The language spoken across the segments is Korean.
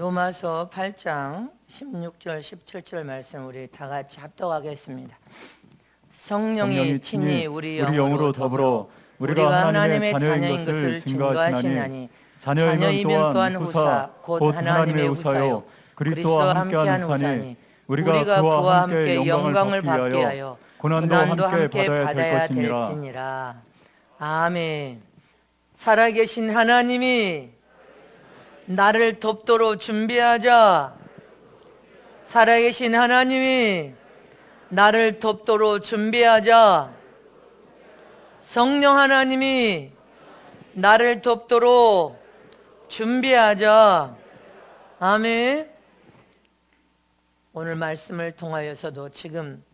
로마서 8장 16절 17절 말씀 우리 다 같이 합독하겠습니다. 성령이 친히 우리 영으로 더불어 우리가 하나님의 자녀인 것을 증거하시나니 자녀이면 또한 후사 곧 하나님의 후사요 그리스도와 함께한 후사니 우리가 그와 함께 영광을 받게 하여 고난도 함께 받아야 될지니라. 아멘. 살아계신 하나님이 나를 돕도록 준비하자. 살아계신 하나님이 나를 돕도록 준비하자. 성령 하나님이 나를 돕도록 준비하자. 아멘. 오늘 말씀을 통하여서도 지금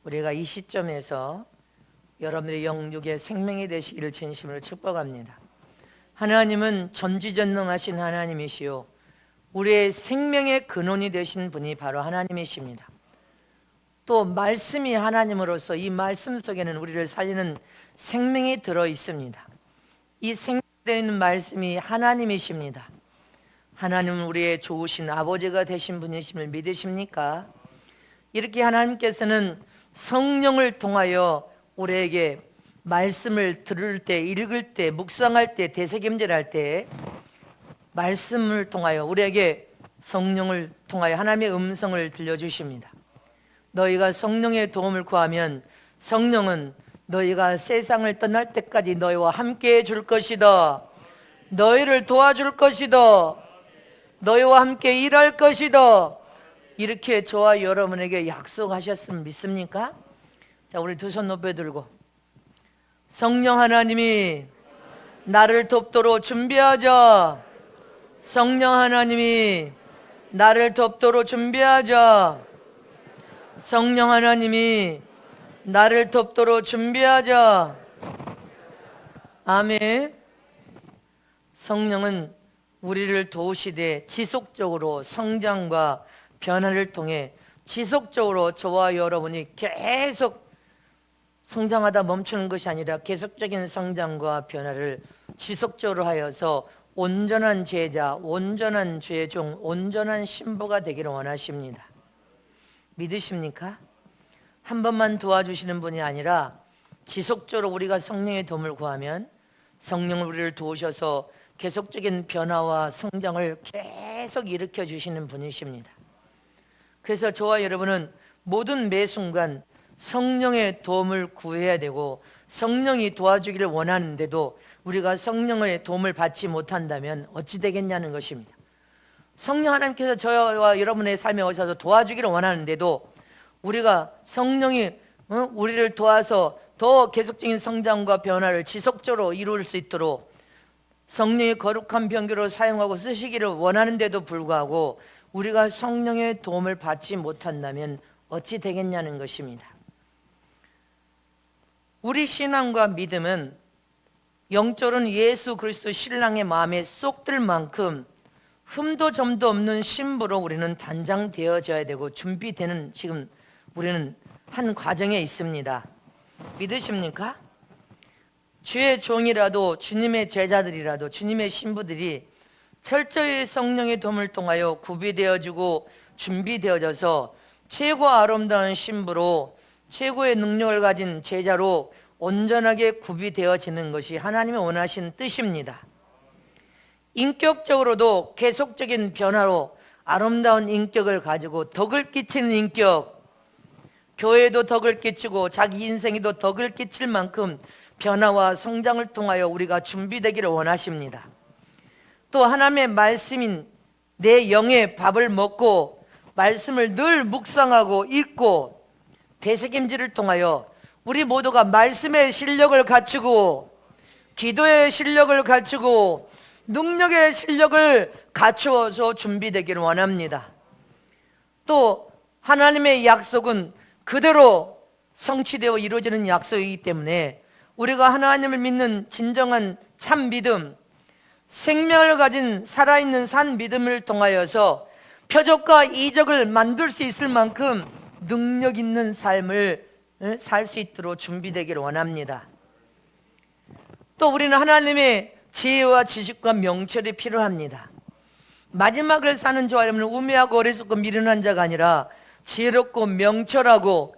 우리가 이 시점에서 여러분들의 영육의 생명이 되시기를 진심으로 축복합니다. 하나님은 전지전능하신 하나님이시요 우리의 생명의 근원이 되신 분이 바로 하나님이십니다. 또 말씀이 하나님으로서 이 말씀 속에는 우리를 살리는 생명이 들어 있습니다. 이 생명되어 있는 말씀이 하나님이십니다. 하나님은 우리의 좋으신 아버지가 되신 분이심을 믿으십니까? 이렇게 하나님께서는 성령을 통하여 우리에게 말씀을 들을 때, 읽을 때, 묵상할 때, 되새김질할 때 말씀을 통하여 우리에게 성령을 통하여 하나님의 음성을 들려주십니다. 너희가 성령의 도움을 구하면 성령은 너희가 세상을 떠날 때까지 너희와 함께 해줄 것이다. 너희를 도와줄 것이다. 너희와 함께 일할 것이다. 이렇게 저와 여러분에게 약속하셨으면 믿습니까? 자, 우리 두 손 높여 들고 성령 하나님이 나를 돕도록 준비하자. 성령 하나님이 나를 돕도록 준비하자. 성령 하나님이 나를 돕도록 준비하자. 아멘. 성령은 우리를 도우시되 지속적으로 성장과 변화를 통해 지속적으로 저와 여러분이 계속 성장하다 멈추는 것이 아니라 계속적인 성장과 변화를 지속적으로 하여서 온전한 제자, 온전한 죄종, 온전한 신부가 되기를 원하십니다. 믿으십니까? 한 번만 도와주시는 분이 아니라 지속적으로 우리가 성령의 도움을 구하면 성령은 우리를 도우셔서 계속적인 변화와 성장을 계속 일으켜 주시는 분이십니다. 그래서 저와 여러분은 모든 매 순간 성령의 도움을 구해야 되고 성령이 도와주기를 원하는데도 우리가 성령의 도움을 받지 못한다면 어찌 되겠냐는 것입니다. 성령 하나님께서 저와 여러분의 삶에 오셔서 도와주기를 원하는데도 우리가 성령이 우리를 도와서 더 계속적인 성장과 변화를 지속적으로 이룰 수 있도록 성령의 거룩한 병기로 사용하고 쓰시기를 원하는데도 불구하고 우리가 성령의 도움을 받지 못한다면 어찌 되겠냐는 것입니다. 우리 신앙과 믿음은 영적으로는 예수 그리스도 신랑의 마음에 쏙 들 만큼 흠도 점도 없는 신부로 우리는 단장되어져야 되고 준비되는 지금 우리는 한 과정에 있습니다. 믿으십니까? 주의 종이라도 주님의 제자들이라도 주님의 신부들이 철저히 성령의 도움을 통하여 구비되어지고 준비되어져서 최고 아름다운 신부로 최고의 능력을 가진 제자로 온전하게 구비되어지는 것이 하나님의 원하신 뜻입니다. 인격적으로도 계속적인 변화로 아름다운 인격을 가지고 덕을 끼치는 인격, 교회에도 덕을 끼치고 자기 인생에도 덕을 끼칠 만큼 변화와 성장을 통하여 우리가 준비되기를 원하십니다. 또 하나님의 말씀인 내 영의 밥을 먹고 말씀을 늘 묵상하고 읽고 되새김질을 통하여 우리 모두가 말씀의 실력을 갖추고 기도의 실력을 갖추고 능력의 실력을 갖추어서 준비되기를 원합니다. 또 하나님의 약속은 그대로 성취되어 이루어지는 약속이기 때문에 우리가 하나님을 믿는 진정한 참 믿음, 생명을 가진 살아있는 산 믿음을 통하여서 표적과 이적을 만들 수 있을 만큼 능력 있는 삶을 살 수 있도록 준비되기를 원합니다. 또 우리는 하나님의 지혜와 지식과 명철이 필요합니다. 마지막을 사는 저와 여러분은 우매하고 어리석고 미련한 자가 아니라 지혜롭고 명철하고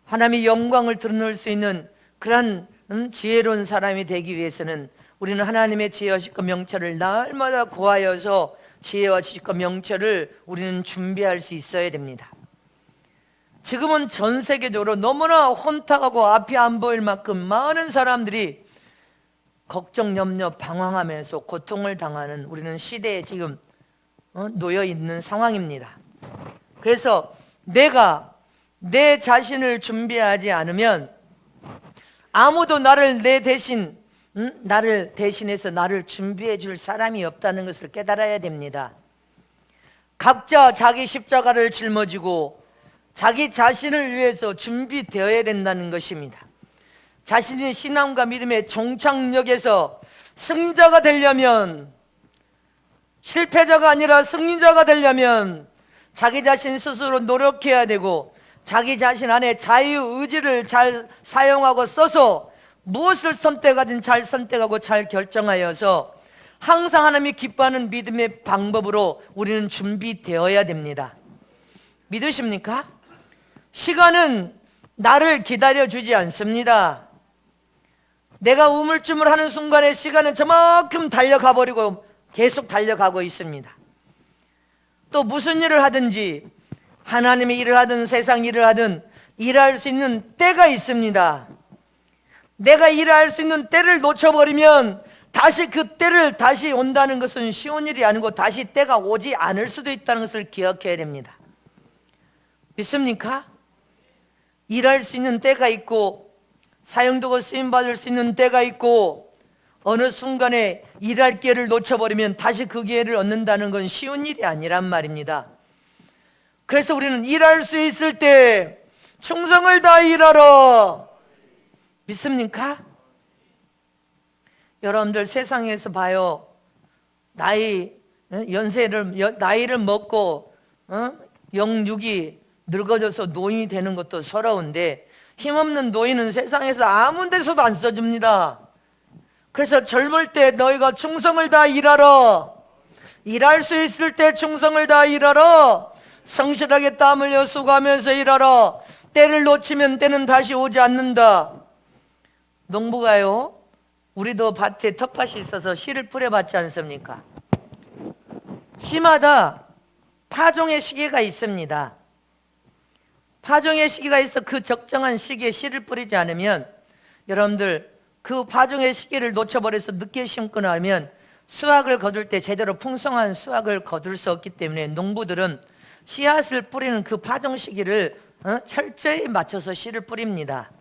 하나님의 영광을 드러낼 수 있는 그러한 지혜로운 사람이 되기 위해서는 우리는 하나님의 지혜와 지식과 명철을 날마다 구하여서 지혜와 지식과 명철을 우리는 준비할 수 있어야 됩니다. 지금은 전 세계적으로 너무나 혼탁하고 앞이 안 보일 만큼 많은 사람들이 걱정, 염려, 방황하면서 고통을 당하는 우리는 시대에 지금 놓여 있는 상황입니다. 그래서 내가 내 자신을 준비하지 않으면 아무도 나를 나를 대신해서 나를 준비해 줄 사람이 없다는 것을 깨달아야 됩니다. 각자 자기 십자가를 짊어지고 자기 자신을 위해서 준비되어야 된다는 것입니다. 자신의 신앙과 믿음의 종착역에서 승자가 되려면, 실패자가 아니라 승리자가 되려면 자기 자신 스스로 노력해야 되고 자기 자신 안에 자유의지를 잘 사용하고 써서 무엇을 선택하든 잘 선택하고 잘 결정하여서 항상 하나님이 기뻐하는 믿음의 방법으로 우리는 준비되어야 됩니다. 믿으십니까? 시간은 나를 기다려주지 않습니다. 내가 우물쭈물하는 순간에 시간은 저만큼 달려가 버리고 계속 달려가고 있습니다. 또 무슨 일을 하든지 하나님의 일을 하든 세상 일을 하든 일할 수 있는 때가 있습니다. 내가 일할 수 있는 때를 놓쳐버리면 다시 그 때를 다시 온다는 것은 쉬운 일이 아니고 다시 때가 오지 않을 수도 있다는 것을 기억해야 됩니다. 믿습니까? 일할 수 있는 때가 있고 사용되고 쓰임받을 수 있는 때가 있고 어느 순간에 일할 기회를 놓쳐버리면 다시 그 기회를 얻는다는 건 쉬운 일이 아니란 말입니다. 그래서 우리는 일할 수 있을 때 충성을 다해 일하라. 믿습니까? 여러분들 세상에서 봐요. 나이를 먹고 영육이 늙어져서 노인이 되는 것도 서러운데 힘없는 노인은 세상에서 아무 데서도 안 써줍니다. 그래서 젊을 때 너희가 충성을 다해 일하라. 일할 수 있을 때 충성을 다해 일하라. 성실하게 땀 흘려 수고하면서 일하라. 때를 놓치면 때는 다시 오지 않는다. 농부가요, 우리도 밭에 텃밭이 있어서 씨를 뿌려봤지 않습니까? 씨마다 파종의 시기가 있습니다. 파종의 시기가 있어 그 적정한 시기에 씨를 뿌리지 않으면 여러분들 그 파종의 시기를 놓쳐버려서 늦게 심거나 하면 수확을 거둘 때 제대로 풍성한 수확을 거둘 수 없기 때문에 농부들은 씨앗을 뿌리는 그 파종 시기를 철저히 맞춰서 씨를 뿌립니다.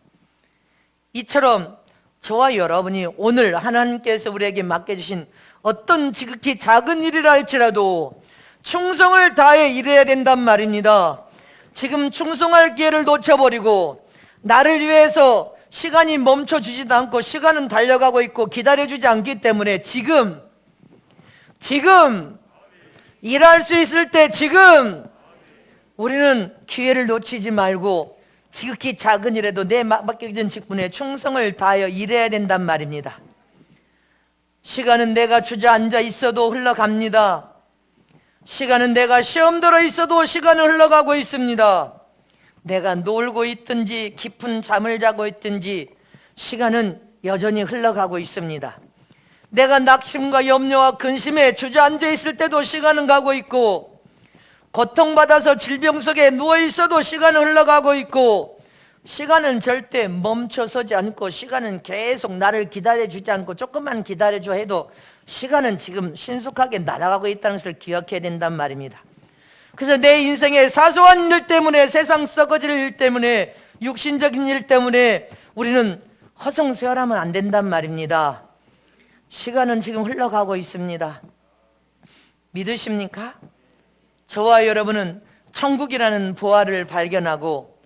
이처럼 저와 여러분이 오늘 하나님께서 우리에게 맡겨주신 어떤 지극히 작은 일이라 할지라도 충성을 다해 일해야 된단 말입니다. 지금 충성할 기회를 놓쳐버리고 나를 위해서 시간이 멈춰주지도 않고 시간은 달려가고 있고 기다려주지 않기 때문에 지금 일할 수 있을 때 지금 우리는 기회를 놓치지 말고 지극히 작은 일에도 내 맡겨진 직분에 충성을 다하여 일해야 된단 말입니다. 시간은 내가 주저앉아 있어도 흘러갑니다. 시간은 내가 시험 들어 있어도 시간은 흘러가고 있습니다. 내가 놀고 있든지 깊은 잠을 자고 있든지 시간은 여전히 흘러가고 있습니다. 내가 낙심과 염려와 근심에 주저앉아 있을 때도 시간은 가고 있고 고통받아서 질병 속에 누워있어도 시간은 흘러가고 있고 시간은 절대 멈춰서지 않고 시간은 계속 나를 기다려주지 않고 조금만 기다려줘 해도 시간은 지금 신속하게 날아가고 있다는 것을 기억해야 된단 말입니다. 그래서 내 인생의 사소한 일 때문에 세상 썩어질 일 때문에 육신적인 일 때문에 우리는 허송세월하면 안 된단 말입니다. 시간은 지금 흘러가고 있습니다. 믿으십니까? 저와 여러분은 천국이라는 보화를 발견하고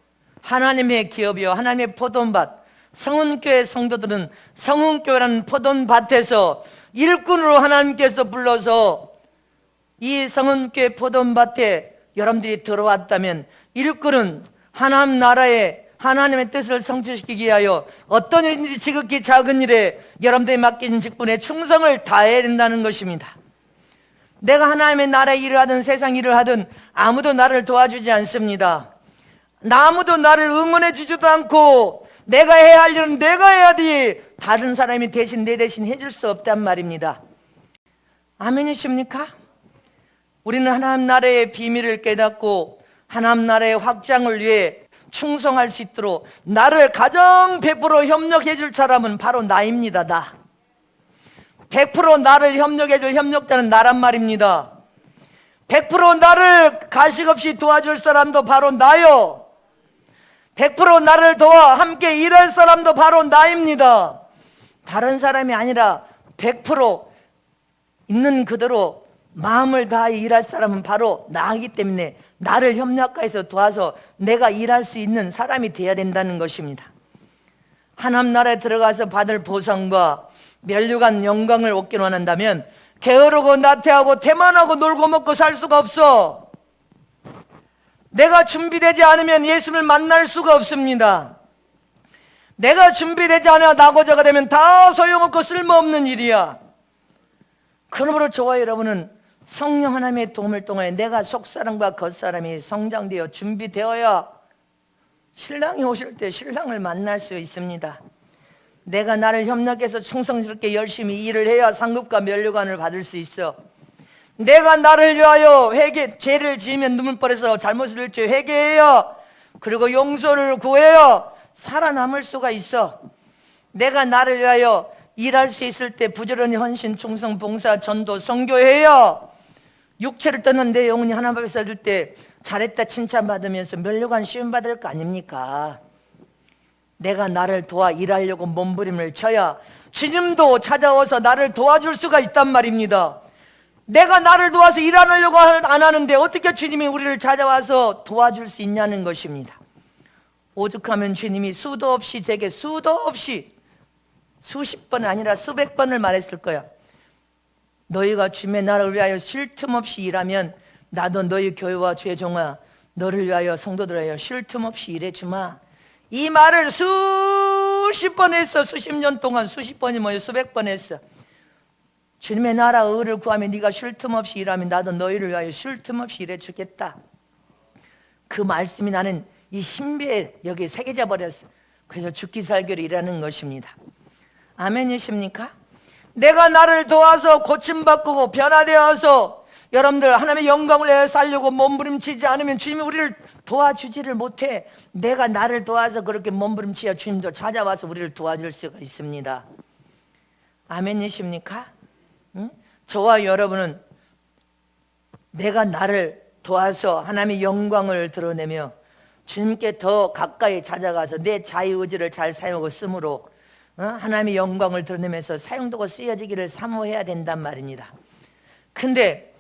하나님의 기업이요 하나님의 포도밭, 성은교회 성도들은 성은교회라는 포도밭에서 일꾼으로 하나님께서 불러서 이 성은교회 포도밭에 여러분들이 들어왔다면 일꾼은 하나님 나라의 하나님의 뜻을 성취시키기 위하여 어떤 일인지 지극히 작은 일에 여러분들이 맡긴 직분에 충성을 다해야 된다는 것입니다. 내가 하나님의 나라의 일을 하든 세상 일을 하든 아무도 나를 도와주지 않습니다. 아무도 나를 응원해 주지도 않고 내가 해야 할 일은 내가 해야지 다른 사람이 대신 내 대신 해줄 수 없단 말입니다. 아멘이십니까? 우리는 하나님 나라의 비밀을 깨닫고 하나님 나라의 확장을 위해 충성할 수 있도록 나를 가장 100% 협력해 줄 사람은 바로 나입니다. 나 100% 나를 협력해 줄 협력자는 나란 말입니다. 100% 나를 가식 없이 도와줄 사람도 바로 나요. 100% 나를 도와 함께 일할 사람도 바로 나입니다. 다른 사람이 아니라 100% 있는 그대로 마음을 다해 일할 사람은 바로 나이기 때문에 나를 협력해서 도와서 내가 일할 수 있는 사람이 되어야 된다는 것입니다. 하나님 나라에 들어가서 받을 보상과 면류관 영광을 얻기로 한다면 게으르고 나태하고 태만하고 놀고 먹고 살 수가 없어. 내가 준비되지 않으면 예수를 만날 수가 없습니다. 내가 준비되지 않아 나고자가 되면 다 소용없고 쓸모없는 일이야. 그러므로 저와 여러분은 성령 하나님의 도움을 통해 내가 속사람과 겉사람이 성장되어 준비되어야 신랑이 오실 때 신랑을 만날 수 있습니다. 내가 나를 협력해서 충성스럽게 열심히 일을 해야 상급과 면류관을 받을 수 있어. 내가 나를 위하여 죄를 지으면 눈물벌에서 잘못을 일지 회개해야, 그리고 용서를 구해야 살아남을 수가 있어. 내가 나를 위하여 일할 수 있을 때 부지런히 헌신, 충성, 봉사, 전도, 선교해야 육체를 떠난 내 영혼이 하나님 앞에 서줄 때 잘했다 칭찬받으면서 면류관 시험받을 거 아닙니까? 내가 나를 도와 일하려고 몸부림을 쳐야 주님도 찾아와서 나를 도와줄 수가 있단 말입니다. 내가 나를 도와서 일 안 하려고 안 하는데 어떻게 주님이 우리를 찾아와서 도와줄 수 있냐는 것입니다. 오죽하면 주님이 수도 없이 제게 수도 없이 수십 번 아니라 수백 번을 말했을 거야. 너희가 주님의 나라를 위하여 쉴 틈 없이 일하면 나도 너희 교회와 주의 종아 너를 위하여 성도들을 위하여 쉴 틈 없이 일해주마. 이 말을 수십 번 했어. 수십 년 동안. 수십 번이 뭐예요? 수백 번 했어. 주님의 나라 의를 구하면 네가 쉴 틈 없이 일하면 나도 너희를 위하여 쉴 틈 없이 일해주겠다. 그 말씀이 나는 이 신비에 여기 새겨져 버렸어. 그래서 죽기 살기로 일하는 것입니다. 아멘이십니까? 내가 나를 도와서 고침받고 변화되어서 여러분들 하나님의 영광을 내어 살려고 몸부림치지 않으면 주님이 우리를 도와주지를 못해. 내가 나를 도와서 그렇게 몸부림치야 주님도 찾아와서 우리를 도와줄 수가 있습니다. 아멘이십니까? 응? 저와 여러분은 내가 나를 도와서 하나님의 영광을 드러내며 주님께 더 가까이 찾아가서 내 자유의지를 잘 사용하고 쓰므로 하나님의 영광을 드러내면서 사용되고 쓰여지기를 사모해야 된단 말입니다. 근데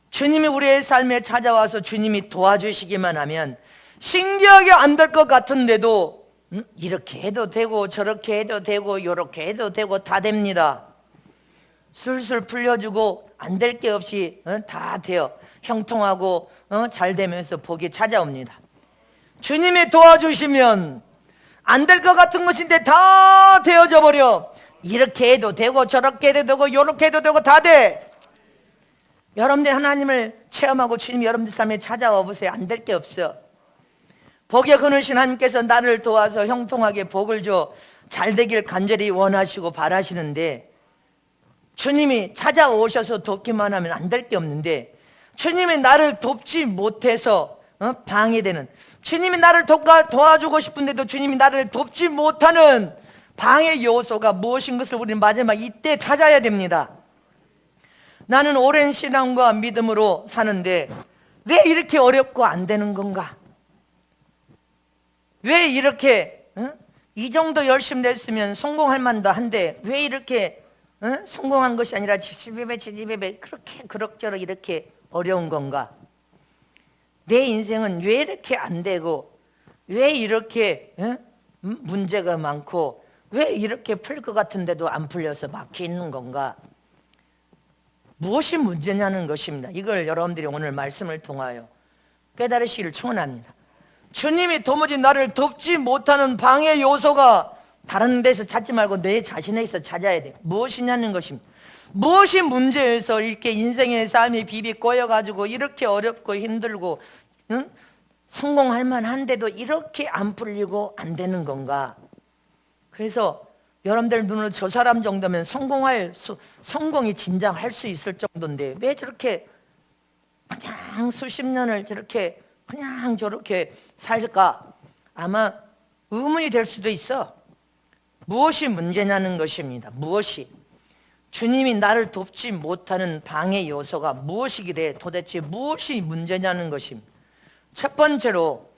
주님이 우리의 삶에 찾아와서 주님이 도와주시기만 하면 신기하게 안 될 것 같은데도 이렇게 해도 되고 저렇게 해도 되고 이렇게 해도 되고 다 됩니다. 술술 풀려주고 안 될 게 없이 다 돼요. 형통하고 잘 되면서 복이 찾아옵니다. 주님이 도와주시면 안 될 것 같은 것인데 다 되어져 버려. 이렇게 해도 되고 저렇게 해도 되고 이렇게 해도 되고 다 돼. 여러분들 하나님을 체험하고 주님 여러분들 삶에 찾아와 보세요. 안 될 게 없어. 복의 그늘신 하나님께서 나를 도와서 형통하게 복을 줘 잘 되길 간절히 원하시고 바라시는데 주님이 찾아오셔서 돕기만 하면 안 될 게 없는데 주님이 나를 돕지 못해서 방해되는, 주님이 나를 도와주고 싶은데도 주님이 나를 돕지 못하는 방해 요소가 무엇인 것을 우리는 마지막 이때 찾아야 됩니다. 나는 오랜 신앙과 믿음으로 사는데 왜 이렇게 어렵고 안 되는 건가? 왜 이렇게 이 정도 열심히 냈으면 성공할 만도 한데 왜 이렇게 성공한 것이 아니라 지지배배 그렇게 그럭저럭 이렇게 어려운 건가? 내 인생은 왜 이렇게 안 되고 왜 이렇게 문제가 많고 왜 이렇게 풀 것 같은데도 안 풀려서 막혀 있는 건가? 무엇이 문제냐는 것입니다. 이걸 여러분들이 오늘 말씀을 통하여 깨달으시기를 축원합니다. 주님이 도무지 나를 돕지 못하는 방해 요소가 다른 데서 찾지 말고 내 자신에서 찾아야 돼. 무엇이냐는 것입니다. 무엇이 문제여서 이렇게 인생의 삶이 비비 꼬여가지고 이렇게 어렵고 힘들고, 응? 성공할 만한데도 이렇게 안 풀리고 안 되는 건가? 그래서 여러분들 눈으로 저 사람 정도면 성공이 진작 할 수 있을 정도인데 왜 저렇게 그냥 수십 년을 저렇게 그냥 저렇게 살까? 아마 의문이 될 수도 있어. 무엇이 문제냐는 것입니다. 무엇이? 주님이 나를 돕지 못하는 방해 요소가 무엇이기래? 도대체 무엇이 문제냐는 것입니다. 첫 번째로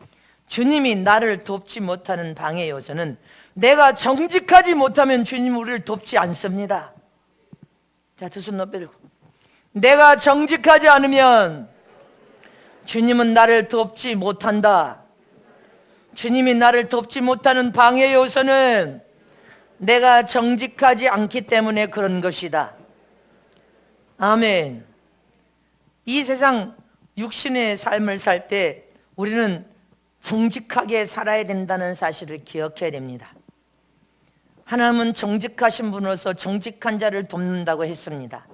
주님이 나를 돕지 못하는 방해 요소는 내가 정직하지 못하면 주님 우리를 돕지 않습니다. 자, 두 손 높이 들고, 내가 정직하지 않으면 주님은 나를 돕지 못한다. 주님이 나를 돕지 못하는 방해 요소는 내가 정직하지 않기 때문에 그런 것이다. 아멘. 이 세상 육신의 삶을 살 때 우리는 정직하게 살아야 된다는 사실을 기억해야 됩니다. 하나님은 정직하신 분으로서 정직한 자를 돕는다고 했습니다.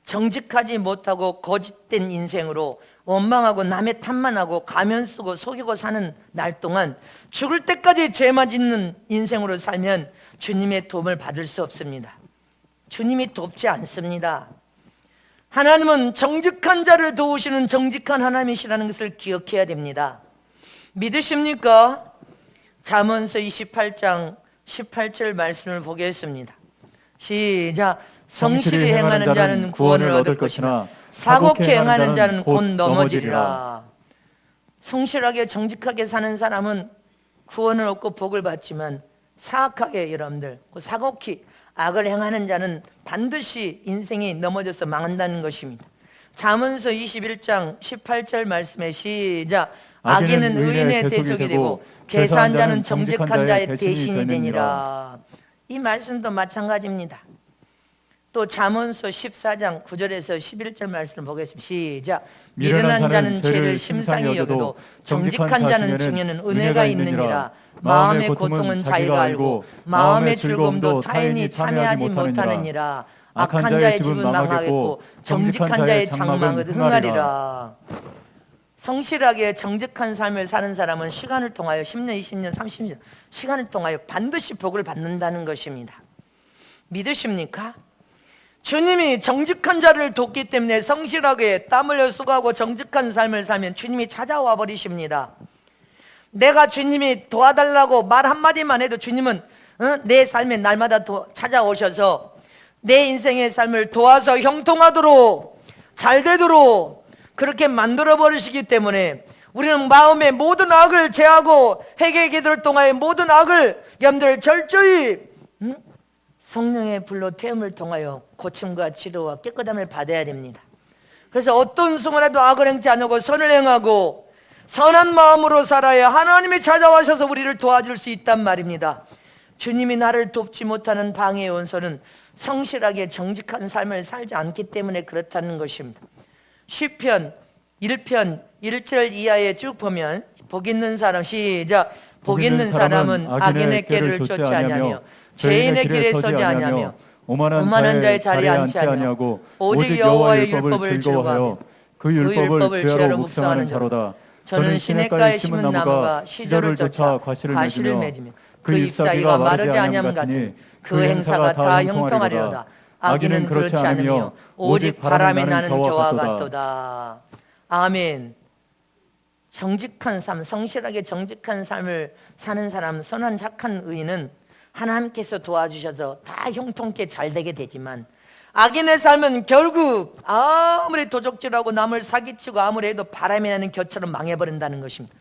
정직하지 못하고 거짓된 인생으로 원망하고 남의 탓만 하고 가면 쓰고 속이고 사는 날 동안 죽을 때까지 죄만 짓는 인생으로 살면 주님의 도움을 받을 수 없습니다. 주님이 돕지 않습니다. 하나님은 정직한 자를 도우시는 정직한 하나님이시라는 것을 기억해야 됩니다. 믿으십니까? 잠언서 28장 18절 말씀을 보겠습니다. 시작. 성실히 행하는 자는 구원을 얻을 것이나 사곡히 행하는 자는 곧 넘어지리라. 성실하게 정직하게 사는 사람은 구원을 얻고 복을 받지만 사악하게 여러분들 사곡히 악을 행하는 자는 반드시 인생이 넘어져서 망한다는 것입니다. 잠언서 21장 18절 말씀에 시작. 악인은 의인의 대속이 되고 계산한 자는 정직한 자의 대신이 되니라. 이 말씀도 마찬가지입니다. 또 잠언서 14장 9절에서 11절 말씀을 보겠습니다. 시작. 미련한 자는 죄를 심상히 여겨도 정직한 자는 증에는 은혜가 있느니라. 마음의 고통은 자기가 알고 마음의 즐거움도 타인이 참여하지 못하느니라. 악한 자의 집은 망하겠고 정직한 자의 장막은 흥하리라. 성실하게 정직한 삶을 사는 사람은 시간을 통하여 10년, 20년, 30년 시간을 통하여 반드시 복을 받는다는 것입니다. 믿으십니까? 주님이 정직한 자를 돕기 때문에 성실하게 땀 흘려 수고하고 정직한 삶을 살면 주님이 찾아와 버리십니다. 내가 주님이 도와달라고 말 한마디만 해도 주님은 내 삶에 날마다 찾아오셔서 내 인생의 삶을 도와서 형통하도록 잘 되도록 그렇게 만들어 버리시기 때문에 우리는 마음의 모든 악을 제하고 회개 기도를 통하여 모든 악을 여러분들 철저히 성령의 불로 태움을 통하여 고침과 치료와 깨끗함을 받아야 됩니다. 그래서 어떤 순간에도 악을 행치 않고 선을 행하고 선한 마음으로 살아야 하나님이 찾아와셔서 우리를 도와줄 수 있단 말입니다. 주님이 나를 돕지 못하는 방해 원소는 성실하게 정직한 삶을 살지 않기 때문에 그렇다는 것입니다. 시편 1편 1절 이하에 쭉 보면 복 있는 사람 시작. 복 있는 사람은 악인의 길을 쫓지 아니하며 죄인의 길에 서지 아니하며 오만한 자의 자리에 앉지 아니하고 오직 여호와의 율법을 즐거워하여 그 율법을 주야로 묵상하는 자로다. 저는 시냇가에 심은 나무가 시절을 쫓아 과실을 맺으며 그 잎사귀가 마르지 아니함 같으니 그 행사가 다 형통하리로다. 악인은 그렇지 않으며 오직 바람이 나는 겨와 같도다. 아멘. 정직한 삶, 성실하게 정직한 삶을 사는 사람, 선한 착한 의인은 하나님께서 도와주셔서 다 형통케 잘 되게 되지만 악인의 삶은 결국 아무리 도적질하고 남을 사기치고 아무리 해도 바람이 나는 겨처럼 망해버린다는 것입니다.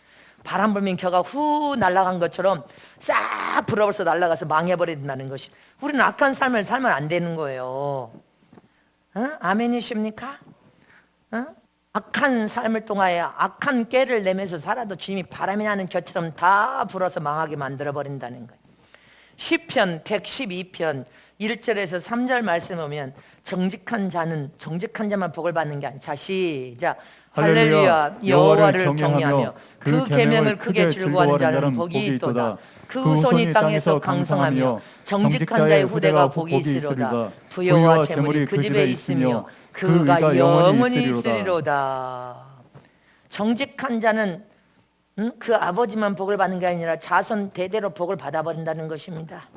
바람 불면 겨가 후 날아간 것처럼 싹 불어버려서 날아가서 망해버린다는 것이. 우리는 악한 삶을 살면 안 되는 거예요. 아멘이십니까? 악한 삶을 통하여 악한 꾀를 내면서 살아도 주님이 바람이 나는 겨처럼 다 불어서 망하게 만들어버린다는 거예요. 시편 112편 1절에서 3절 말씀 보면 정직한 자만 복을 받는 게 아니라, 자 시작. 할렐루야 여호와를 경외하며 그 계명을 크게 즐거워하는 자는 복이 있도다. 그 손이 땅에서 강성하며 정직한 자의 후대가 복이 있으리로다. 부여와 재물이 그 집에 있으며 그가 영원히 있으리로다. 정직한 자는 그 아버지만 복을 받는 게 아니라 자손 대대로 복을 받아버린다는 것입니다.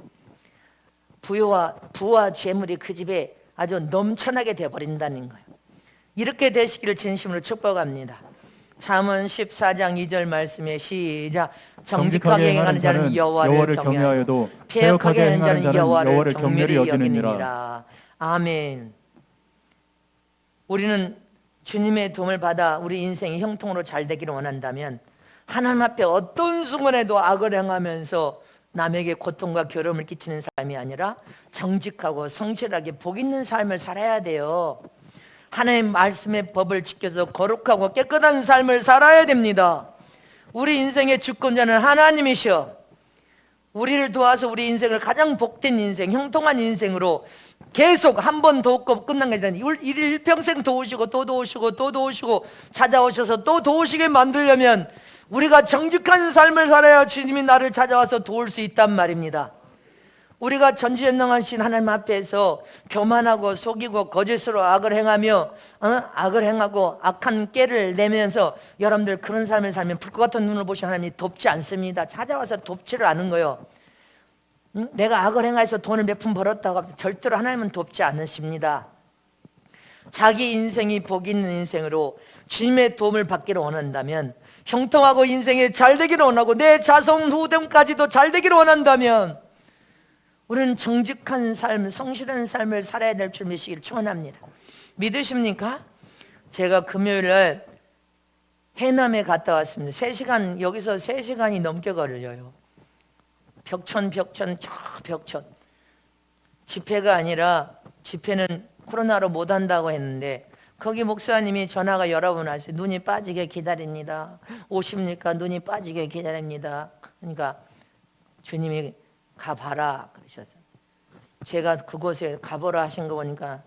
부와 재물이 그 집에 아주 넘쳐나게 되어버린다는 거예요. 이렇게 되시기를 진심으로 축복합니다. 잠언 14장 2절 말씀에 시작. 정직하게 행하는 자는 여호와를 경외하여도 패역하게 행하는 자는 여호와를 경멸히 여기느니라. 아멘. 우리는 주님의 도움을 받아 우리 인생이 형통으로 잘 되기를 원한다면 하나님 앞에 어떤 순간에도 악을 행하면서 남에게 고통과 괴로움을 끼치는 삶이 아니라 정직하고 성실하게 복 있는 삶을 살아야 돼요. 하나님 말씀의 법을 지켜서 거룩하고 깨끗한 삶을 살아야 됩니다. 우리 인생의 주권자는 하나님이셔. 우리를 도와서 우리 인생을 가장 복된 인생, 형통한 인생으로 계속 한 번 도우고 끝난 게 아니라 일평생 도우시고 또 도우시고 또 도우시고 찾아오셔서 또 도우시게 만들려면 우리가 정직한 삶을 살아야 주님이 나를 찾아와서 도울 수 있단 말입니다. 우리가 전지전능하신 하나님 앞에서 교만하고 속이고 거짓으로 악을 행하며 악을 행하고 악한 꾀를 내면서 여러분들 그런 삶을 살면 불과 같은 눈을 보신 하나님이 돕지 않습니다. 찾아와서 돕지를 않은 거예요. 내가 악을 행해서 돈을 몇 푼 벌었다고 하면 절대로 하나님은 돕지 않으십니다. 자기 인생이 복 있는 인생으로 주님의 도움을 받기를 원한다면, 형통하고 인생이 잘 되기를 원하고 내 자손 후대까지도 잘 되기를 원한다면 우리는 정직한 삶, 성실한 삶을 살아야 될 줄 믿으시기를 축원합니다. 믿으십니까? 제가 금요일날 해남에 갔다 왔습니다. 3시간, 여기서 3시간이 넘게 걸려요. 벽천 저 벽천. 집회가 아니라, 집회는 코로나로 못한다고 했는데 거기 목사님이 전화가 여러 번 왔어요. 눈이 빠지게 기다립니다. 오십니까? 눈이 빠지게 기다립니다. 그러니까 주님이 가봐라 그러셨어요. 제가 그곳에 가보라 하신 거 보니까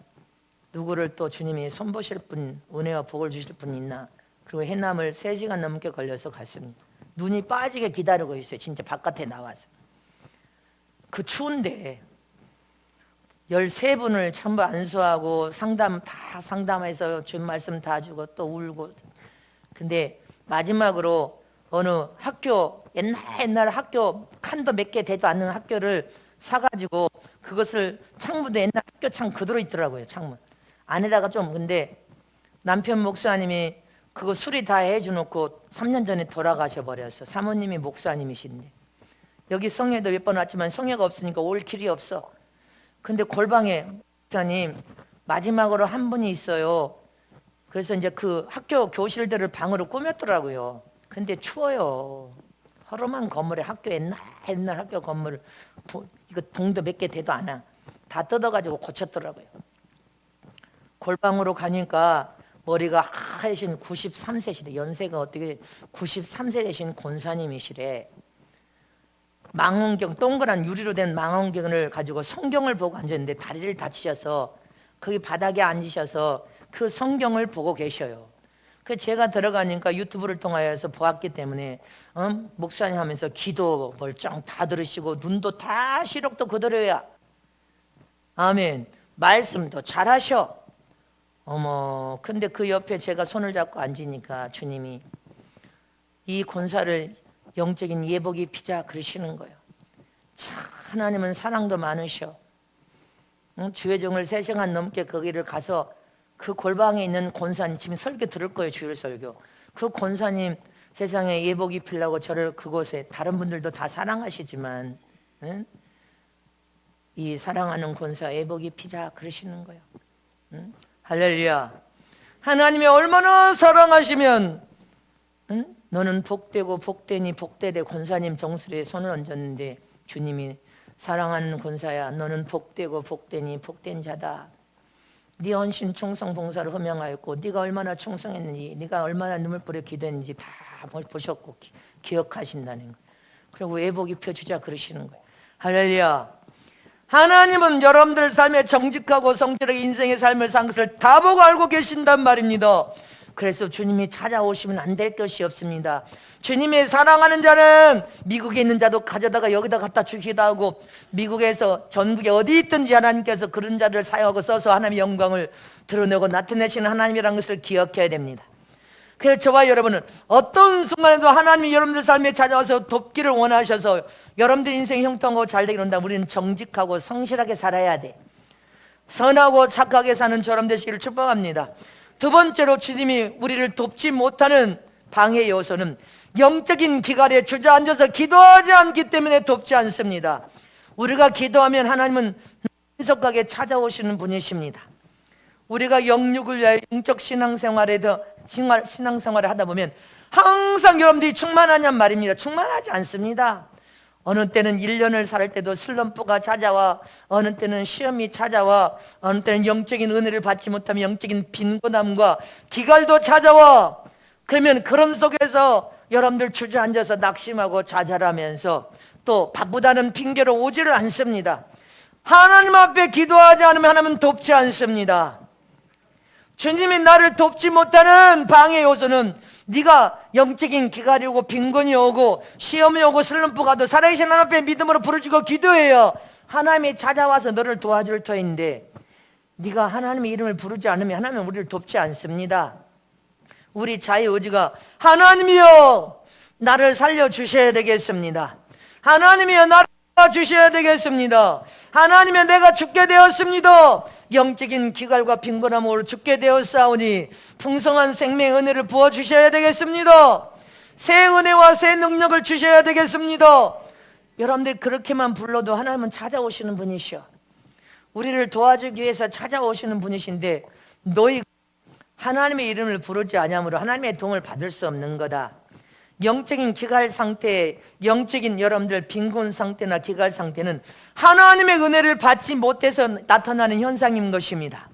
누구를 또 주님이 손보실 분, 은혜와 복을 주실 분 있나. 그리고 해남을 3시간 넘게 걸려서 갔습니다. 눈이 빠지게 기다리고 있어요. 진짜 바깥에 나와서. 그 추운데 13분을 전부 안수하고 상담해서 주님 말씀 다 주고 또 울고. 근데 마지막으로 어느 학교, 옛날 학교 칸도 몇 개 되도 않는 학교를 사가지고 그것을 창문도 옛날 학교 창 그대로 있더라고요. 창문 안에다가 좀. 근데 남편 목사님이 그거 수리 다 해주놓고 3년 전에 돌아가셔 버렸어. 사모님이 목사님이신데 여기 성회도 몇 번 왔지만 성회가 없으니까 올 길이 없어. 근데 골방에 목사님 마지막으로 한 분이 있어요. 그래서 이제 그 학교 교실들을 방으로 꾸몄더라고요. 근데 추워요. 허름한 건물에 학교, 옛날 학교 건물을 이거 동도 몇 개 되도 않아. 다 뜯어가지고 고쳤더라고요. 골방으로 가니까 머리가 하얘신 93세시래. 연세가 어떻게 93세 되신 권사님이시래. 망원경, 동그란 유리로 된 망원경을 가지고 성경을 보고 앉았는데 다리를 다치셔서 거기 바닥에 앉으셔서 그 성경을 보고 계셔요. 그 제가 들어가니까 유튜브를 통하여서 보았기 때문에 목사님 하면서 기도 멀쩡 다 들으시고 눈도 다 시력도 그대로야. 아멘. 말씀도 잘하셔. 어머, 근데 그 옆에 제가 손을 잡고 앉으니까 주님이 이 권사를 영적인 예복 입히자 그러시는 거예요. 참 하나님은 사랑도 많으셔. 주의 종을 3시간 넘게 거기를 가서 그 골방에 있는 권사님, 지금 설교 들을 거예요. 주일 설교. 그 권사님 세상에 예복 입히려고 저를 그곳에, 다른 분들도 다 사랑하시지만 이 사랑하는 권사 예복 입히자 그러시는 거예요. 할렐루야. 하나님이 얼마나 사랑하시면 너는 복되고 복되니 복되되 권사님 정수리에 손을 얹었는데 주님이 사랑하는 권사야, 너는 복되고 복되니 복된 자다. 네 헌신 충성 봉사를 허명하였고 네가 얼마나 충성했는지, 네가 얼마나 눈물 뿌려 기도했는지 다 보셨고 기억하신다는 거예요. 그리고 예복 입혀주자 그러시는 거예요. 할렐루야. 하나님은 여러분들 삶에 정직하고 성실하게 인생의 삶을 산 것을 다 보고 알고 계신단 말입니다. 그래서 주님이 찾아오시면 안 될 것이 없습니다. 주님의 사랑하는 자는 미국에 있는 자도 가져다가 여기다 갖다 주기도 하고, 미국에서 전국에 어디 있든지 하나님께서 그런 자를 사용하고 써서 하나님의 영광을 드러내고 나타내시는 하나님이라는 것을 기억해야 됩니다. 그래서 저와 여러분은 어떤 순간에도 하나님이 여러분들 삶에 찾아와서 돕기를 원하셔서 여러분들 인생 형통하고 잘 되기를 원한다면 우리는 정직하고 성실하게 살아야 돼. 선하고 착하게 사는 저럼 되시기를 축복합니다. 두 번째로 주님이 우리를 돕지 못하는 방해 요소는 영적인 기갈에 주저앉아서 기도하지 않기 때문에 돕지 않습니다. 우리가 기도하면 하나님은 신속하게 찾아오시는 분이십니다. 우리가 영육을 위하여 영적 신앙생활을 하다 보면 항상 여러분들이 충만하냔 말입니다. 충만하지 않습니다. 어느 때는 1년을 살 때도 슬럼프가 찾아와, 어느 때는 시험이 찾아와, 어느 때는 영적인 은혜를 받지 못하면 영적인 빈곤함과 기갈도 찾아와. 그러면 그런 속에서 여러분들 주저앉아서 낙심하고 좌절하면서 또 바쁘다는 핑계로 오지를 않습니다. 하나님 앞에 기도하지 않으면 하나님은 돕지 않습니다. 주님이 나를 돕지 못하는 방해 요소는 네가 영적인 기갈이 오고 빈곤이 오고 시험이 오고 슬럼프가 도 살아계신 하나님 앞에 믿음으로 부르짖고 기도해요. 하나님이 찾아와서 너를 도와줄 터인데 네가 하나님의 이름을 부르지 않으면 하나님은 우리를 돕지 않습니다. 우리 자유의지가 하나님이여 나를 살려주셔야 되겠습니다. 하나님이여 나를 주셔야 되겠습니다. 하나님이여 내가 죽게 되었습니다. 영적인 기갈과 빈곤함으로 죽게 되었사오니 풍성한 생명의 은혜를 부어주셔야 되겠습니다. 새 은혜와 새 능력을 주셔야 되겠습니다. 여러분들 그렇게만 불러도 하나님은 찾아오시는 분이시여. 우리를 도와주기 위해서 찾아오시는 분이신데 너희 하나님의 이름을 부르지 아니함으로 하나님의 도움을 받을 수 없는 거다. 영적인 기갈 상태, 영적인 여러분들 빈곤 상태나 기갈 상태는 하나님의 은혜를 받지 못해서 나타나는 현상인 것입니다.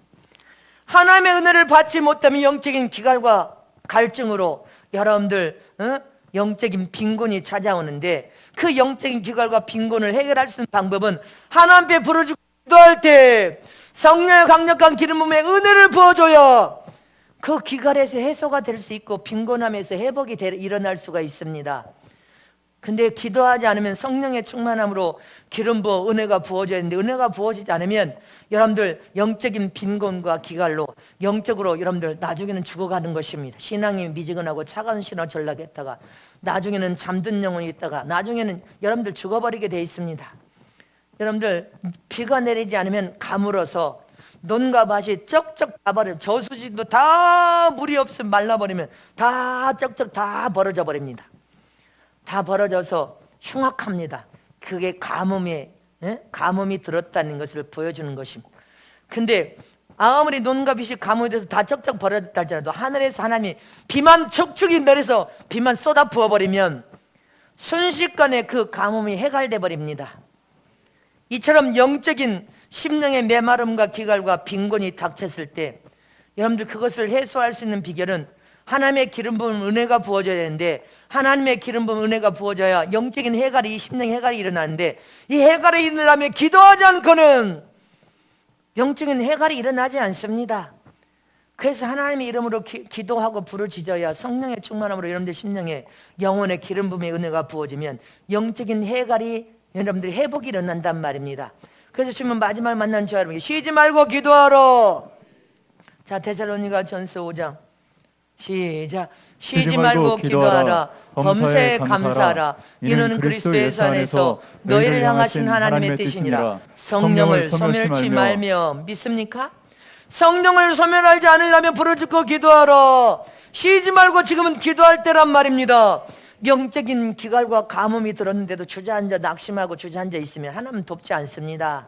하나님의 은혜를 받지 못하면 영적인 기갈과 갈증으로 여러분들 영적인 빈곤이 찾아오는데, 그 영적인 기갈과 빈곤을 해결할 수 있는 방법은 하나님 앞에 부르짖고 기도할 때 성령의 강력한 기름 부음에 은혜를 부어줘야 그 기갈에서 해소가 될 수 있고 빈곤함에서 회복이 일어날 수가 있습니다. 근데 기도하지 않으면 성령의 충만함으로 기름 부어 은혜가 부어져야 되는데, 은혜가 부어지지 않으면 여러분들 영적인 빈곤과 기갈로 영적으로 여러분들 나중에는 죽어가는 것입니다. 신앙이 미지근하고 차가운 신화 전락했다가 나중에는 잠든 영혼이 있다가 나중에는 여러분들 죽어버리게 돼 있습니다. 여러분들 비가 내리지 않으면 가물어서 논과 밭이 쩍쩍 다 버리면, 저수지도 다 물이 없으면 말라버리면 다 쩍쩍 다 벌어져 버립니다. 다 벌어져서 흉악합니다. 그게 가뭄이 들었다는 것을 보여주는 것입니다. 근데 아무리 논과 밭이 가뭄이 돼서 다 쩍쩍 벌어졌다 할지라도 하늘에서 하나님이 비만 척축이 내려서 비만 쏟아 부어버리면 순식간에 그 가뭄이 해갈돼 버립니다. 이처럼 영적인 심령의 메마름과 기갈과 빈곤이 닥쳤을 때 여러분들 그것을 해소할 수 있는 비결은 하나님의 기름 부은 은혜가 부어져야 되는데, 하나님의 기름 부은 은혜가 부어져야 영적인 해갈이, 심령의 해갈이 일어나는데, 이 해갈이 일어나면 기도하지 않고는 영적인 해갈이 일어나지 않습니다. 그래서 하나님의 이름으로 기도하고 부르짖어야 성령의 충만함으로 여러분들 심령에 영혼의 기름 부음의 은혜가 부어지면 영적인 해갈이 여러분들이 회복이 일어난단 말입니다. 그래서 주님은 마지막 만난 저 여러분에게 쉬지 말고 기도하라. 자, 데살로니가 전서 5장 시작. 쉬지 말고 기도하라. 범사에 감사하라. 이는 그리스도의 안에서 너희를 향하신 하나님의 뜻이니라. 성령을 소멸치 말며. 믿습니까? 성령을 소멸하지 않으려면 부르짖고 기도하라. 쉬지 말고 지금은 기도할 때란 말입니다. 영적인 기갈과 가뭄이 들었는데도 주저앉아 낙심하고 주저앉아 있으면 하나님은 돕지 않습니다.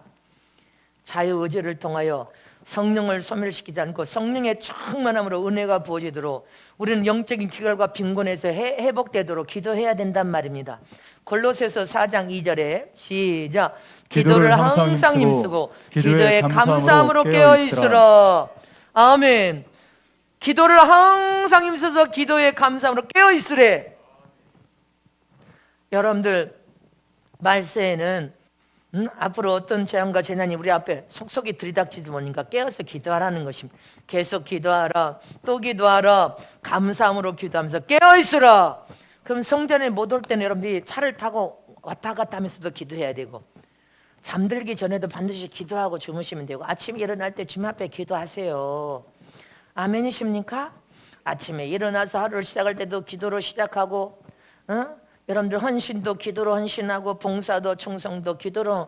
자유의지를 통하여 성령을 소멸시키지 않고 성령의 충만함으로 은혜가 부어지도록 우리는 영적인 기갈과 빈곤에서 회복되도록 기도해야 된단 말입니다. 골로새서 4장 2절에 시작. 기도를 항상 힘쓰고 기도에 감사함으로 깨어있으라. 아멘. 기도를 항상 힘써서 기도에 감사함으로 깨어있으래. 여러분들 말세에는 앞으로 어떤 재앙과 재난이 우리 앞에 속속이 들이닥치지 모르니까 깨어서 기도하라는 것입니다. 계속 기도하라, 또 기도하라, 감사함으로 기도하면서 깨어있으라. 그럼 성전에 못 올 때는 여러분들이 차를 타고 왔다 갔다 하면서도 기도해야 되고, 잠들기 전에도 반드시 기도하고 주무시면 되고, 아침에 일어날 때 주님 앞에 기도하세요. 아멘이십니까? 아침에 일어나서 하루를 시작할 때도 기도로 시작하고, 여러분들 헌신도 기도로 헌신하고, 봉사도 충성도 기도로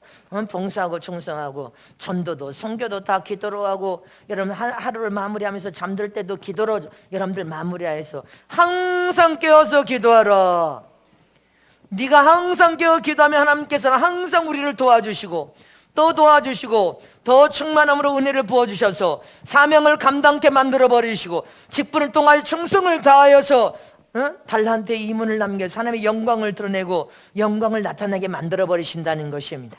봉사하고 충성하고, 전도도 선교도 다 기도로 하고, 여러분 하루를 마무리하면서 잠들 때도 기도로 여러분들 마무리해서 항상 깨어서 기도하라. 네가 항상 깨어 기도하면 하나님께서는 항상 우리를 도와주시고 또 도와주시고 더 충만함으로 은혜를 부어주셔서 사명을 감당케 만들어버리시고 직분을 통하여 충성을 다하여서 달란트의 이문을 남겨서 하나님의 영광을 드러내고 영광을 나타나게 만들어버리신다는 것입니다.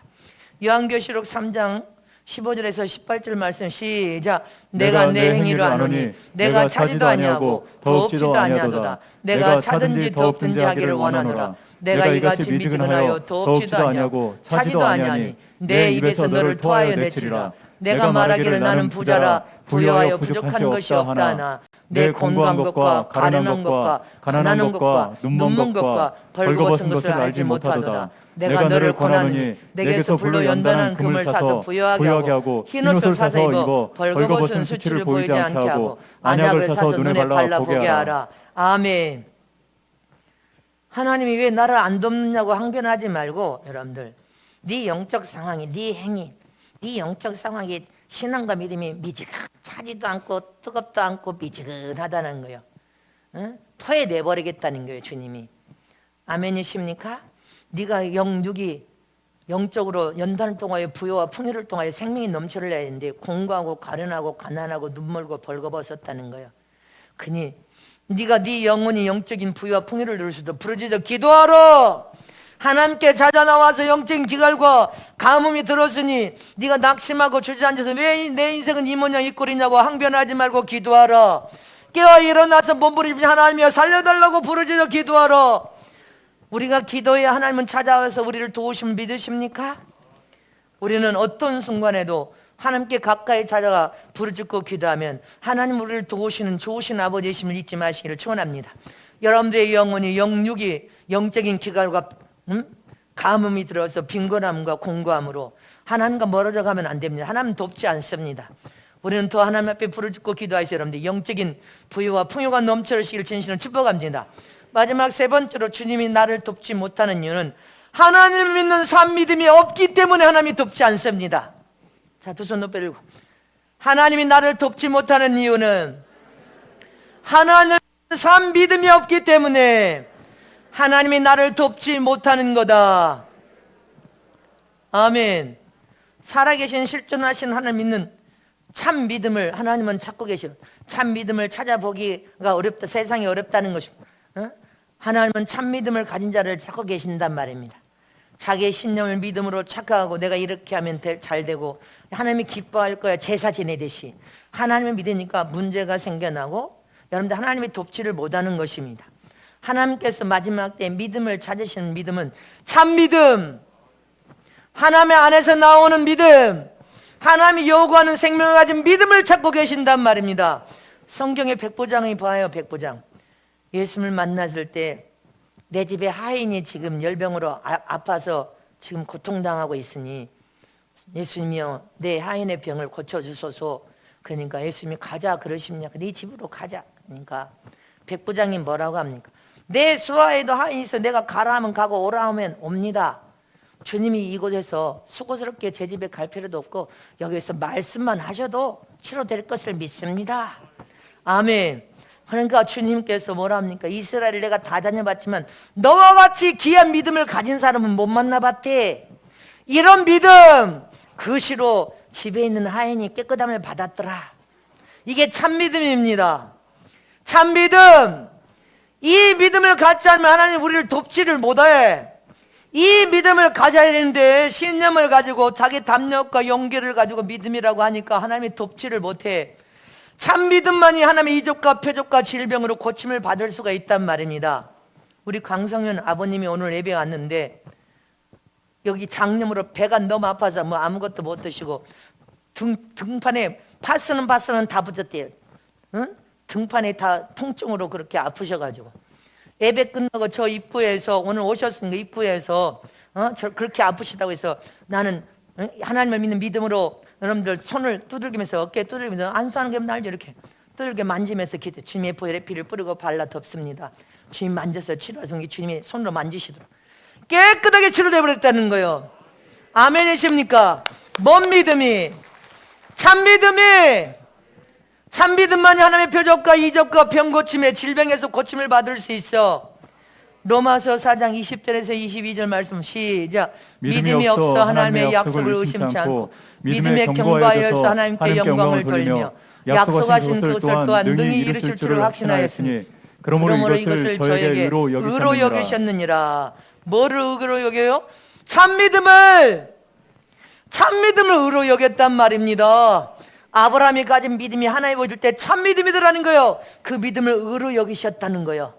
요한계시록 3장 15절에서 18절 말씀 시작. 내가 내 행위를 아노니 내가 차지도 아니하고 더 없지도 아니하도다. 내가 차든지 더 없든지 하기를 원하노라. 내가 이같이 미지근하여 더 없지도 아니하고 차지도 아니하니 내 입에서 너를 토하여 내치리라. 내가 말하기를 나는 부자라 부여하여 부족한 것이 없다 하나 내 곤고한 것과 가련한 것과 가난한 것과 눈먼 것과 벌거벗은 것을 알지 못하도다. 내가 너를 권하노니 내게서 불로 연단한 금을 사서 부여하게 하고 흰 옷을 사서 입어 벌거벗은 수치를 보이지 않게 하고 안약을 사서 눈에 발라 보게 하라. 아멘. 하나님이 왜 나를 안 돕느냐고 항변하지 말고, 여러분들 네 영적 상황이, 네 행위, 네 영적 상황이 신앙과 믿음이 차지도 않고 뜨겁도 않고 미지근하다는 거예요. 토해내버리겠다는 거예요, 주님이. 아멘이십니까? 네가 영육이 영적으로 연단을 통하여 부여와 풍요를 통하여 생명이 넘쳐를 내야 되는데 공고하고 가련하고 가난하고 눈멀고 벌거벗었다는 거예요. 그니 네가 네 영혼이 영적인 부여와 풍요를 누릴 수도 부르짖어 기도하라. 하나님께 찾아 나와서 영적인 기갈과 가뭄이 들었으니 네가 낙심하고 주저앉아서 왜 내 인생은 이 모양 이 꼴이냐고 항변하지 말고 기도하라. 깨어 일어나서 몸부림치며 하나님이여 살려달라고 부르짖어 기도하라. 우리가 기도해야 하나님은 찾아와서 우리를 도우심을 믿으십니까? 우리는 어떤 순간에도 하나님께 가까이 찾아가 부르짖고 기도하면 하나님 우리를 도우시는 좋으신 아버지이심을 잊지 마시기를 축원합니다. 여러분들의 영혼이 영육이 영적인 기갈과 가뭄이 들어서 빈곤함과 공고함으로 하나님과 멀어져 가면 안 됩니다. 하나님 돕지 않습니다. 우리는 더 하나님 앞에 부르짖고 기도하시오. 여러분들 영적인 부유와 풍요가 넘쳐르시기를 진심으로 축복합니다. 마지막 세 번째로 주님이 나를 돕지 못하는 이유는 하나님 믿는 삶 믿음이 없기 때문에 하나님이 돕지 않습니다. 자, 두 손 높이 들고 하나님이 나를 돕지 못하는 이유는 하나님 삶 믿음이 없기 때문에 하나님이 나를 돕지 못하는 거다. 아멘. 살아계신 실존하신 하나님 믿는 참 믿음을 하나님은 찾고 계시고 참 믿음을 찾아보기가 어렵다. 세상이 어렵다는 것입니다. 하나님은 참 믿음을 가진 자를 찾고 계신단 말입니다. 자기의 신념을 믿음으로 착각하고 내가 이렇게 하면 잘 되고 하나님이 기뻐할 거야 제사 지내듯이 하나님을 믿으니까 문제가 생겨나고 여러분들 하나님이 돕지를 못하는 것입니다. 하나님께서 마지막 때 믿음을 찾으시는 믿음은 참 믿음, 하나님의 안에서 나오는 믿음, 하나님이 요구하는 생명을 가진 믿음을 찾고 계신단 말입니다. 성경의 백부장이 봐요. 백부장 예수님을 만났을 때 내 집에 하인이 지금 열병으로 아파서 지금 고통당하고 있으니 예수님이여 내 하인의 병을 고쳐주소서. 그러니까 예수님이 가자 그러십니까? 네 집으로 가자. 그러니까 백부장이 뭐라고 합니까? 내 수하에도 하인이 있어 내가 가라 하면 가고 오라 하면 옵니다. 주님이 이곳에서 수고스럽게 제 집에 갈 필요도 없고 여기서 말씀만 하셔도 치료될 것을 믿습니다. 아멘. 그러니까 주님께서 뭐라 합니까? 이스라엘을 내가 다 다녀봤지만 너와 같이 귀한 믿음을 가진 사람은 못 만나봤대. 이런 믿음 그 시로 집에 있는 하인이 깨끗함을 받았더라. 이게 참 믿음입니다. 참 믿음. 이 믿음을 갖지 않으면 하나님 우리를 돕지를 못해. 이 믿음을 가져야 되는데 신념을 가지고 자기 담력과 용기를 가지고 믿음이라고 하니까 하나님이 돕지를 못해. 참 믿음만이 하나님의 이적과 표적과 질병으로 고침을 받을 수가 있단 말입니다. 우리 강성윤 아버님이 오늘 예배 왔는데 여기 장염으로 배가 너무 아파서 뭐 아무것도 못 드시고 등판에 파스는 다 붙었대요. 응? 등판에 다 통증으로 그렇게 아프셔가지고 예배 끝나고 저 입구에서 오늘 오셨으니까 입구에서 저 그렇게 아프시다고 해서 나는 하나님을 믿는 믿음으로 여러분들 손을 두들기면서 어깨에 두들기면서 안수하는 게 날죠. 이렇게 두들겨 만지면서 기도. 주님의 보혈의 피를 뿌리고 발라 덮습니다. 주님 만져서 치료하신 주님이 손으로 만지시도록 깨끗하게 치료되어 버렸다는 거예요. 아멘이십니까? 뭔 믿음이? 참 믿음이! 참 믿음만이 하나님의 표적과 이적과 병 고침에 질병에서 고침을 받을 수 있어. 로마서 4장 20절에서 22절 말씀 시작. 믿음이 없어 하나님의 약속을 의심치 않고 믿음에 경고하여서 하나님께 영광을 돌리며 약속하신 그것을 또한 능히 이루실 줄을 확신하였으니 그러므로 이것을 저에게 의로 여기셨느니라. 뭐를 의로 여겨요? 참 믿음을 의로 여겼단 말입니다. 아브라함이 가진 믿음이 하나님 보여줄 때 참 믿음이더라는 거예요. 그 믿음을 의로 여기셨다는 거예요.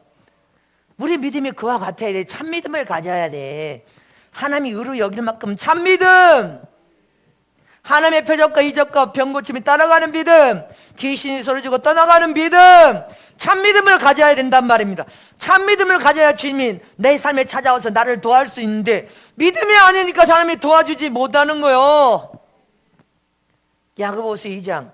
우리 믿음이 그와 같아야 돼. 참 믿음을 가져야 돼. 하나님이 의로 여길 만큼 참 믿음, 하나님의 표적과 이적과 병 고침이 따라가는 믿음, 귀신이 소리지고 떠나가는 믿음, 참 믿음을 가져야 된단 말입니다. 참 믿음을 가져야 주님이 내 삶에 찾아와서 나를 도와줄 수 있는데 믿음이 아니니까 하나님이 도와주지 못하는 거예요. 야고보서 2장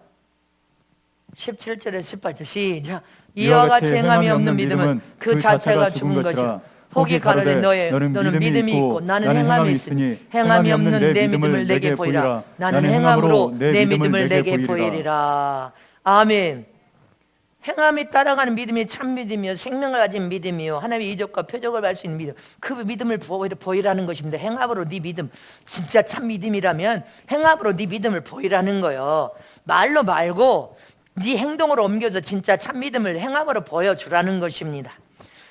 17절에 18절 시작. 이와 같이 행함이 없는 믿음은 그 자체가 죽은 것이라. 혹이 가로되 너는 믿음이 있고 나는 행함이 있으니 행함이 없는 내 믿음을 내게 보이라. 나는 행함으로 내 믿음을 내게 보이리라. 아멘. 행함이 따라가는 믿음이 참 믿음이요, 생명을 가진 믿음이요, 하나님의 이적과 표적을 할 수 있는 믿음, 그 믿음을 보이라는 것입니다. 행함으로 네 믿음, 진짜 참 믿음이라면 행함으로 네 믿음을 보이라는 거예요. 말로 말고 네 행동으로 옮겨서 진짜 참 믿음을 행함으로 보여주라는 것입니다.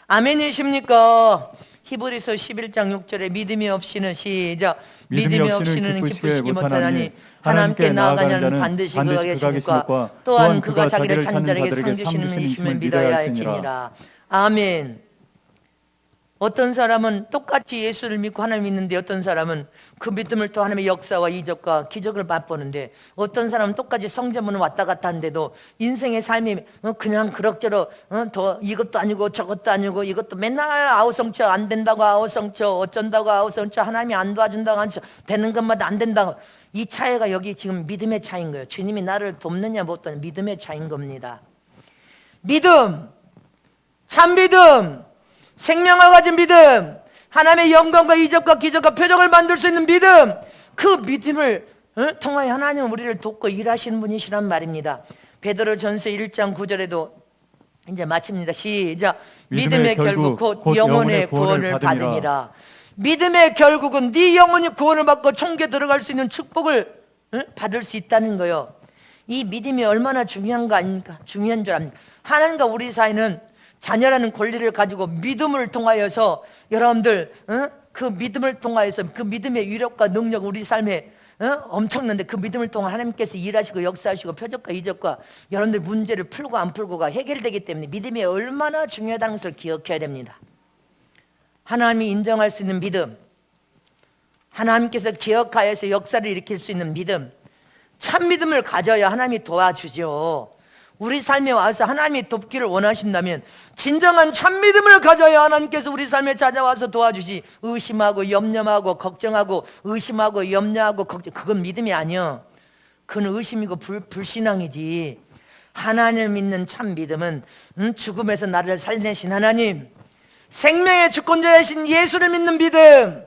아멘이십니까? 히브리서 11장 6절에 믿음이 없이는 시작. 믿음이 없이는 기쁘시기 못하나니 하나님께 나아가는 자는 반드시 그가 계시니까 또한 그가 자기를 찾는 자에게 상 주시는 이심을 믿어야 할지니라. 아멘. 어떤 사람은 똑같이 예수를 믿고 하나님 믿는데 어떤 사람은 그 믿음을 또 하나님의 역사와 이적과 기적을 맛보는데 어떤 사람은 똑같이 성전문을 왔다 갔다 하는데도 인생의 삶이 그냥 그럭저럭 더 이것도 아니고 저것도 아니고 이것도 맨날 아우성쳐 안 된다고 아우성쳐 어쩐다고 아우성쳐 하나님이 안 도와준다고 한쳐 되는 것마다 안 된다고. 이 차이가 여기 지금 믿음의 차이인 거예요. 주님이 나를 돕느냐 못 돕느냐 믿음의 차이인 겁니다. 믿음, 참 믿음, 생명을 가진 믿음, 하나님의 영광과 이적과 기적과 표적을 만들 수 있는 믿음, 그 믿음을 통하여 하나님은 우리를 돕고 일하시는 분이시란 말입니다. 베드로전서 1장 9절에도 이제 마칩니다. 시작. 믿음의 결국 곧 영혼의 구원을 받음이라. 믿음의 결국은 네 영혼이 구원을 받고 천국에 들어갈 수 있는 축복을 받을 수 있다는 거예요. 이 믿음이 얼마나 중요한 거 아닙니까? 중요한 줄 압니까? 하나님과 우리 사이는 자녀라는 권리를 가지고 믿음을 통하여서 여러분들 그 믿음을 통하여서 그 믿음의 위력과 능력 우리 삶에 엄청난데 그 믿음을 통해 하나님께서 일하시고 역사하시고 표적과 이적과 여러분들 문제를 풀고 안 풀고가 해결되기 때문에 믿음이 얼마나 중요하다는 것을 기억해야 됩니다. 하나님이 인정할 수 있는 믿음, 하나님께서 기억하여서 역사를 일으킬 수 있는 믿음, 참 믿음을 가져야 하나님이 도와주죠. 우리 삶에 와서 하나님이 돕기를 원하신다면 진정한 참 믿음을 가져야 하나님께서 우리 삶에 찾아와서 도와주시. 의심하고 염려하고 걱정하고 의심하고 염려하고 걱정, 그건 믿음이 아니야. 그건 의심이고 불신앙이지. 하나님을 믿는 참 믿음은 죽음에서 나를 살리신 하나님, 생명의 주권자이신 예수를 믿는 믿음,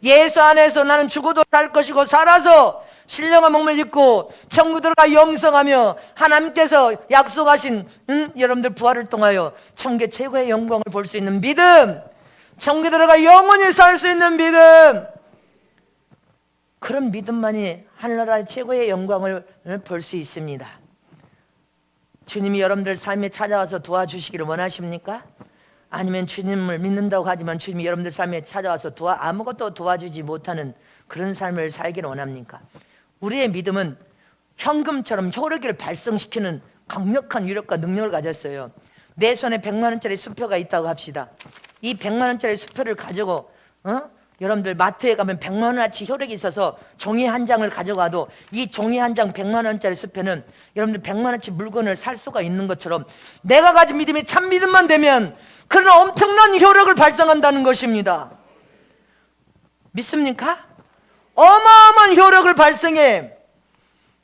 예수 안에서 나는 죽어도 살 것이고 살아서 신령한 몸을 입고 천국 들어가 영성하며 하나님께서 약속하신 여러분들 부활을 통하여 천국의 최고의 영광을 볼 수 있는 믿음, 천국에 들어가 영원히 살 수 있는 믿음, 그런 믿음만이 하늘나라의 최고의 영광을 볼 수 있습니다. 주님이 여러분들 삶에 찾아와서 도와주시기를 원하십니까? 아니면 주님을 믿는다고 하지만 주님이 여러분들 삶에 찾아와서 아무것도 도와주지 못하는 그런 삶을 살기를 원합니까? 우리의 믿음은 현금처럼 효력을 발생시키는 강력한 위력과 능력을 가졌어요. 내 손에 100만 원짜리 수표가 있다고 합시다. 이 100만 원짜리 수표를 가지고 여러분들 마트에 가면 100만 원어치 효력이 있어서 종이 한 장을 가져가도 이 종이 한 장 100만 원짜리 수표는 여러분들 100만 원어치 물건을 살 수가 있는 것처럼 내가 가진 믿음이 참 믿음만 되면 그런 엄청난 효력을 발생한다는 것입니다. 믿습니까? 어마어마한 효력을 발생해.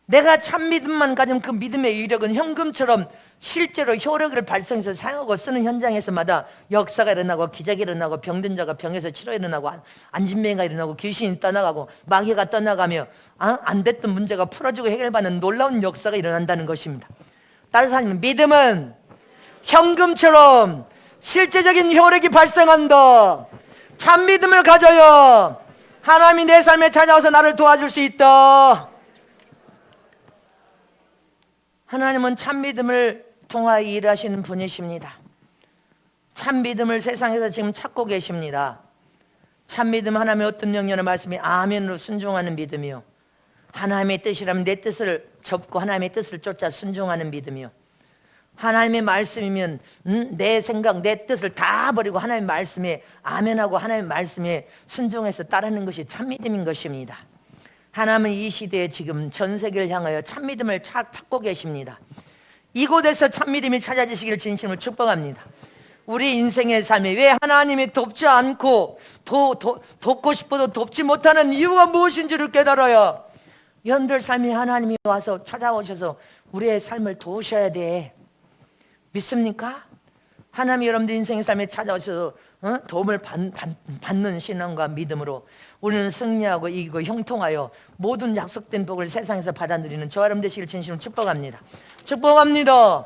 내가 참 믿음만 가진 그 믿음의 위력은 현금처럼 실제로 효력을 발생해서 사용하고 쓰는 현장에서마다 역사가 일어나고 기적이 일어나고 병든 자가 병에서 치료 일어나고 안진뱅이가 일어나고 귀신이 떠나가고 마귀가 떠나가며 안 됐던 문제가 풀어지고 해결받는 놀라운 역사가 일어난다는 것입니다. 따라서 하나님, 믿음은 현금처럼 실제적인 효력이 발생한다. 참 믿음을 가져요. 하나님이 내 삶에 찾아와서 나를 도와줄 수 있다. 하나님은 참 믿음을 통하여 일하시는 분이십니다. 참 믿음을 세상에서 지금 찾고 계십니다. 참 믿음, 하나님의 어떤 명령의 말씀이 아멘으로 순종하는 믿음이요, 하나님의 뜻이라면 내 뜻을 접고 하나님의 뜻을 쫓아 순종하는 믿음이요, 하나님의 말씀이면 내 생각, 내 뜻을 다 버리고 하나님의 말씀에 아멘하고 하나님의 말씀에 순종해서 따르는 것이 참 믿음인 것입니다. 하나님은 이 시대에 지금 전 세계를 향하여 참 믿음을 찾고 계십니다. 이곳에서 참 믿음이 찾아지시기를 진심으로 축복합니다. 우리 인생의 삶에 왜 하나님이 돕지 않고 돕고 싶어도 돕지 못하는 이유가 무엇인지를 깨달아야 여러분들 삶에 하나님이 와서 찾아오셔서 우리의 삶을 도우셔야 돼. 믿습니까? 하나님이 여러분들 인생의 삶에 찾아오셔서 도움을 받는 신앙과 믿음으로 우리는 승리하고 이기고 형통하여 모든 약속된 복을 세상에서 받아들이는 저와 여러분 되시길 진심으로 축복합니다. 축복합니다.